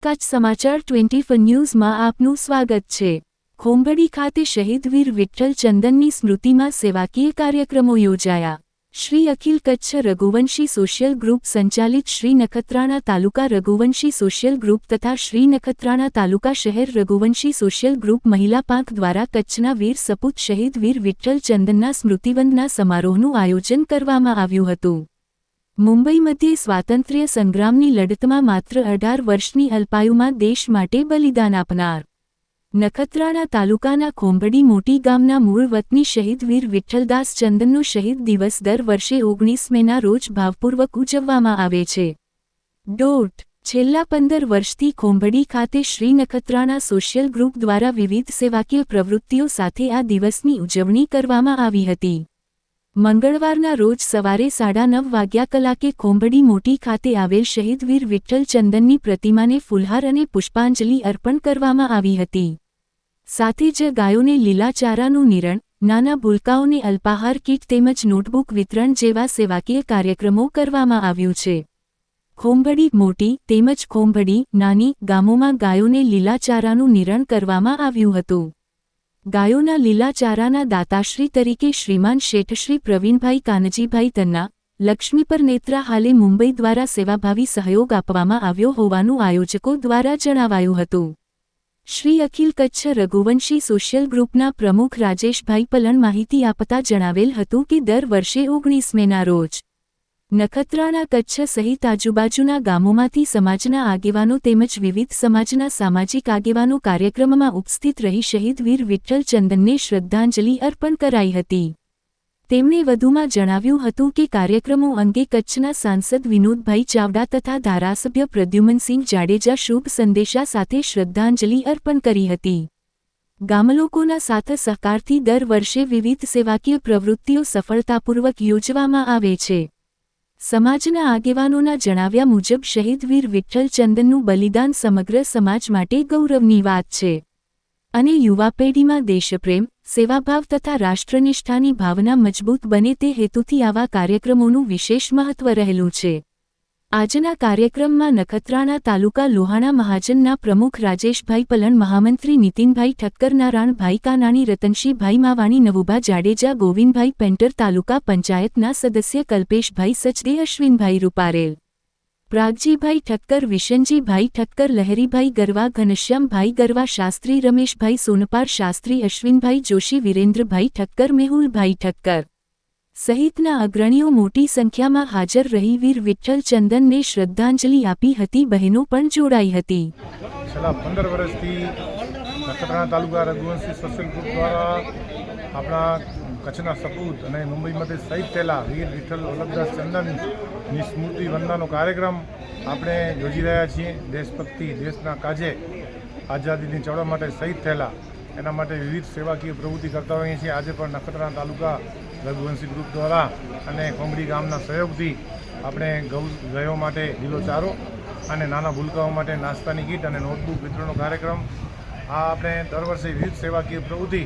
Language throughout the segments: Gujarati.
કચ્છ સમાચાર 24 ન્યૂઝમાં આપનું સ્વાગત છે। ખોંભડી ખાતે શહીદ વીર વિઠ્ઠલ ચંદનની સ્મૃતિમાં સેવાકીય કાર્યક્રમો યોજાયા। શ્રી અખિલ કચ્છ રઘુવંશી સોશિયલ ગ્રુપ સંચાલિત શ્રી નખત્રાણા તાલુકા રઘુવંશી સોશિયલ ગ્રુપ તથા શ્રી નખત્રાણા તાલુકા શહેર રઘુવંશી સોશિયલ ગ્રુપ મહિલા પાંખ દ્વારા કચ્છના વીર સપૂત શહીદ વીર વિઠ્ઠલ ચંદનના સ્મૃતિવંદના સમારોહનું આયોજન કરવામાં આવ્યું હતું। મુંબઈ મધ્યે સ્વાતંત્ર્ય સંગ્રામની લડતમાં માત્ર 18 વર્ષની અલ્પાયુમાં દેશ માટે બલિદાન આપનાર નખત્રાણા તાલુકાના ખોંભડી મોટી ગામના મૂળ વતની શહીદ વીર વિઠ્ઠલદાસ ચંદનનો શહીદ દિવસ દર વર્ષે 19 મેના રોજ ભાવપૂર્વક ઉજવવામાં આવે છે। છેલ્લા 15 વર્ષથી ખોંભડી ખાતે શ્રી નખત્રાણા સોશિયલ ગ્રુપ દ્વારા વિવિધ સેવાકીય પ્રવૃત્તિઓ સાથે આ દિવસની ઉજવણી કરવામાં આવી હતી। મંગળવારના રોજ સવારે 9:30 વાગ્યે ખોંભડી મોટી ખાતે આવેલ શહીદ વીર વિઠ્ઠલ ચંદનની પ્રતિમાને ફૂલહાર અને પુષ્પાંજલિ અર્પણ કરવામાં આવી હતી। સાથે જ ગાયોને લીલા ચારાનું નિરણ, નાના ભૂલકાઓને અલ્પાહાર કીટ તેમજ નોટબુક વિતરણ જેવા સેવાકીય કાર્યક્રમો કરવામાં આવ્યું છે। ખોંભડી મોટી તેમજ ખોંભડી નાની ગામોમાં ગાયોને લીલા ચારાનું નિરણ કરવામાં આવ્યું હતું। ગાયોના લીલા ચારાના દાતાશ્રી તરીકે શ્રીમાન શેઠશ્રી પ્રવીણભાઈ કાનજીભાઈ તન્ના, લક્ષ્મીપર નેત્રા હાલે મુંબઈ દ્વારા સેવાભાવી સહયોગ આપવામાં આવ્યો હોવાનું આયોજકો દ્વારા જણાવાયું હતું। શ્રી અખિલ કચ્છ રઘુવંશી સોશિયલ ગ્રુપના પ્રમુખ રાજેશભાઈ પલણ માહિતી આપતા જણાવેલ હતું કે દર વર્ષે 19 મેના રોજ નખત્રાણા કચ્છ સહિત આજુબાજુના ગામોમાંથી સમાજના આગેવાનો તેમજ વિવિધ સમાજના સામાજિક આગેવાનો કાર્યક્રમમાં ઉપસ્થિત રહી શહીદ વીર વિઠ્ઠલ ચંદનને શ્રદ્ધાંજલિ અર્પણ કરાઈ હતી। તેમણે વધુમાં જણાવ્યું હતું કે કાર્યક્રમો અંગે કચ્છના સાંસદ વિનોદભાઈ ચાવડા તથા ધારાસભ્ય પ્રદ્યુમનસિંહ જાડેજા શુભ સંદેશા સાથે શ્રદ્ધાંજલિ અર્પણ કરી હતી। ગામલોકોના સાથ સહકારથી દર વર્ષે વિવિધ સેવાકીય પ્રવૃત્તિઓ સફળતાપૂર્વક યોજવામાં આવે છે। સમાજના આગેવાનોના જણાવ્યા મુજબ શહીદ વીર વિઠ્ઠલ ચંદનનું બલિદાન સમગ્ર સમાજ માટે ગૌરવની વાત છે અને યુવા પેઢીમાં દેશપ્રેમ, સેવાભાવ તથા રાષ્ટ્રનિષ્ઠાની ભાવના મજબૂત બને તે હેતુથી આવા કાર્યક્રમોનું વિશેષ મહત્વ રહેલું છે। આજના કાર્યક્રમમાં નખત્રાણા તાલુકા લોહાણા મહાજનના પ્રમુખ રાજેશભાઈ પલણ, મહામંત્રી નીતિનભાઈ ઠક્કર, નારાયણભાઈ કાનાણી, રતનશીભાઈ માવાણી, નવુભા જાડેજા, ગોવિંદભાઈ પેન્ટર, તાલુકા પંચાયતના સદસ્ય કલ્પેશભાઈ સચદે, અશ્વિનભાઈ રૂપારેલ, પ્રાગજીભાઈ ઠક્કર, વિશનજીભાઈ ઠક્કર, લહેરીભાઈ ગરવા, ઘનશ્યામભાઈ ગરવા, શાસ્ત્રી રમેશભાઈ સોનપાર, શાસ્ત્રી અશ્વિનભાઈ જોશી, વિરેન્દ્રભાઈ ઠક્કર, મેહુલભાઈ ઠક્કર સહિતના અગ્રણીઓ મોટી સંખ્યામાં હાજર રહી વીર વિઠ્ઠલ ચંદનને શ્રદ્ધાંજલિ આપી હતી। બહેનો પણ જોડાઈ હતી। છેલ્લા 15 વર્ષથી નખત્રાણા તાલુકા રઘુવંશી સોશિયલ ગ્રુપ દ્વારા આપણા કચ્છના સપૂત અને મુંબઈમાંથી શહીદ થયેલા વીર વિઠ્ઠલ વલ્લભદાસ ચંદનની સ્મૃતિ વંદનાનો કાર્યક્રમ આપણે યોજી રહ્યા છીએ। દેશભક્તિ, દેશના કાજે આઝાદીની ચળવળ માટે શહીદ થયેલા એના માટે વિવિધ સેવાકીય પ્રવૃત્તિ કરતા હોઈએ છીએ। આજે પણ નખત્રાણા તાલુકા રઘુવંશી ગ્રુપ દ્વારા અને ખોંભડી ગામના સહયોગથી આપણે ગાયો માટે લીલો ચારો અને નાના ભૂલકાઓ માટે નાસ્તાની કીટ અને નોટબુક વિતરણનો કાર્યક્રમ આ આપણે દર વર્ષે વિવિધ સેવાકીય પ્રવૃત્તિ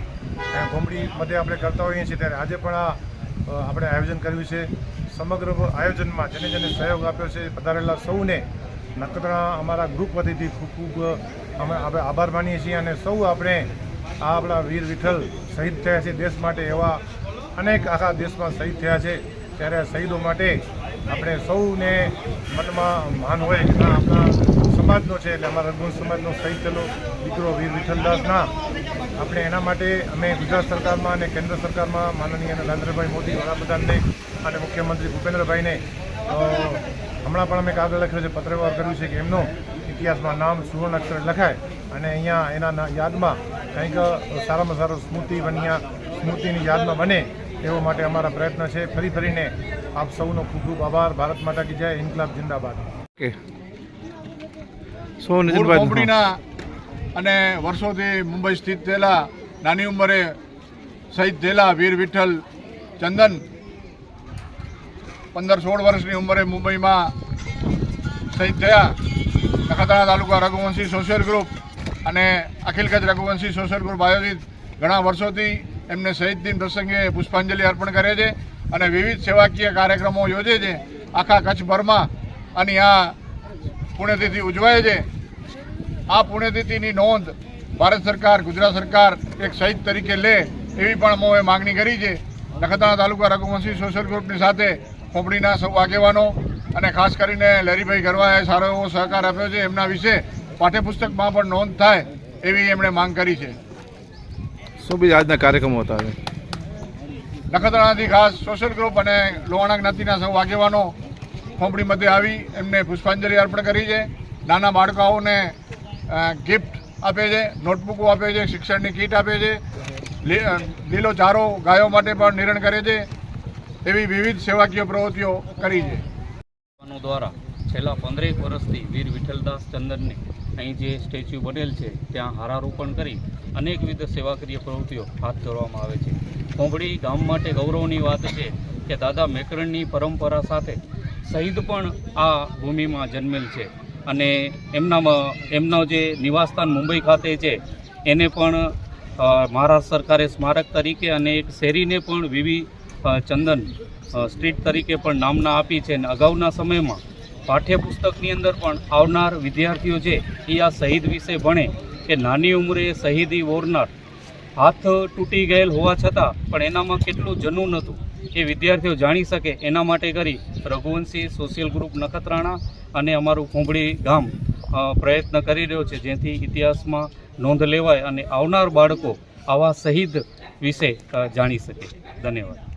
ખોંભડી મધ્યે આપણે કરતા હોઈએ છીએ। ત્યારે આજે પણ આપણે આયોજન કર્યું છે। સમગ્ર આયોજનમાં જેને જેને સહયોગ આપ્યો છે પધારેલા સૌને નખત્રાણા અમારા ગ્રુપ વતીથી ખૂબ ખૂબ અમે આભાર માનીએ છીએ અને સૌ આપણે આપણા વીર વિઠ્ઠલ શહીદ થયા છે દેશ માટે, એવા અનેક આખા દેશમાં શહીદ થયા છે। ત્યારે શહીદો માટે આપણે સૌને મનમાં માન હોય કે ના આપણા સમાજનો છે, એટલે અમારા રઘુવંશ સમાજનો શહીદ થયેલો દીકરો વીર વિઠ્ઠલદાસના આપણે એના માટે અમે ગુજરાત સરકારમાં અને કેન્દ્ર સરકારમાં માનનીય નરેન્દ્રભાઈ મોદી વડાપ્રધાનને અને મુખ્યમંત્રી ભૂપેન્દ્રભાઈને હમણાં પણ અમે કાગળ લખ્યો છે, પત્રવ્યવહાર કર્યું છે કે એમનો ઇતિહાસમાં નામ સુવર્ણ અક્ષરે લખાય અને અહીંયા એના યાદમાં કંઈક સારામાં સારો સ્મૃતિની યાદમાં બને એવો માટે અમારા પ્રયત્ન છે। ફરીને આપ સૌનો ખૂબ ખૂબ આભાર। ભારત માતા કી જય, ઇન્કલાબ જિંદાબાદ। ખોંભડીના અને વર્ષોથી મુંબઈ સ્થિત થયેલા નાની ઉંમરે શહીદ થયેલા વીર વિઠ્ઠલ ચંદન 15-16 વર્ષની ઉંમરે મુંબઈમાં શહીદ થયા। નખત્રાણા તાલુકા રઘુવંશી સોશિયલ ગ્રુપ અને અખિલ કચ્છ રઘુવંશી સોશિયલ ગ્રુપ આયોજિત ઘણા વર્ષોથી એમને શહીદ દિન પ્રસંગે પુષ્પાંજલિ અર્પણ કરે છે અને વિવિધ સેવાકીય કાર્યક્રમો યોજે છે આખા કચ્છભરમાં અને આ પુણ્યતિથિ ઉજવાય છે। આ પુણ્યતિથિની નોંધ ભારત સરકાર, ગુજરાત સરકાર એક શહીદ તરીકે લે એવી પણ અમે માગણી કરી છે. નખત્રાણા તાલુકા રઘુવંશી સોશિયલ ગ્રુપની સાથે ખોપડીના સૌ આગેવાનો અને ખાસ કરીને લહેરીભાઈ ગરવાએ સારો એવો સહકાર આપ્યો છે. એમના વિશે પાઠ્યપુસ્તકમાં પણ નોંધ થાય એવી એમણે માંગ કરી છે. શું બીજા આજના કાર્યક્રમો હતા? નખત્રાણાથી ખાસ સોશિયલ ગ્રુપ અને લોહાણા જ્ઞાતિના સૌ આગેવાનો ખોપડી મધ્યે આવી એમને પુષ્પાંજલિ અર્પણ કરી છે. નાના બાળકોને ગિફ્ટ આપે છે, નોટબુકો આપે છે, શિક્ષણની કીટ આપે છે, લીલો ચારો ગાયો માટે પણ નિરણ કરે છે. એવી વિવિધ સેવાકીય પ્રવૃત્તિઓ કરી છે. દ્વારા છેલ્લા 15 વર્ષથી વીર વિઠ્ઠલદાસ ચંદનને અહીં જે સ્ટેચ્યુ બનેલ છે ત્યાં હારારોપણ કરી અનેકવિધ સેવાકીય પ્રવૃત્તિઓ હાથ ધરવામાં આવે છે. ખોંભડી ગામ માટે ગૌરવની વાત છે કે દાદા મેકરણની પરંપરા સાથે શહીદ પણ આ ભૂમિમાં જન્મેલ છે અને એમનો જે નિવાસસ્થાન મુંબઈ ખાતે છે એને પણ મહારાષ્ટ્ર સરકારે સ્મારક તરીકે અને એક શેરીને પણ વીવી ચંદન સ્ટ્રીટ તરીકે પણ નામના આપી છે. અને અગાઉના સમયમાં પાઠ્યપુસ્તકની અંદર પણ આવનાર વિદ્યાર્થીઓ છે એ આ શહીદ વિશે ભણે કે નાની ઉંમરે શહીદી વોરનાર હાથ તૂટી ગયેલ હોવા છતાં પણ એનામાં કેટલું જનૂન હતું એ વિદ્યાર્થીઓ જાણી શકે એના માટે કરી રઘુવંશી સોશિયલ ગ્રુપ નખત્રાણા અને અમારું ખોંભડી ગામ પ્રયત્ન કરી રહ્યો છે, જેથી ઇતિહાસમાં નોંધ લેવાય અને આવનાર બાળકો આવા શહીદ વિશે જાણી શકે. ધન્યવાદ.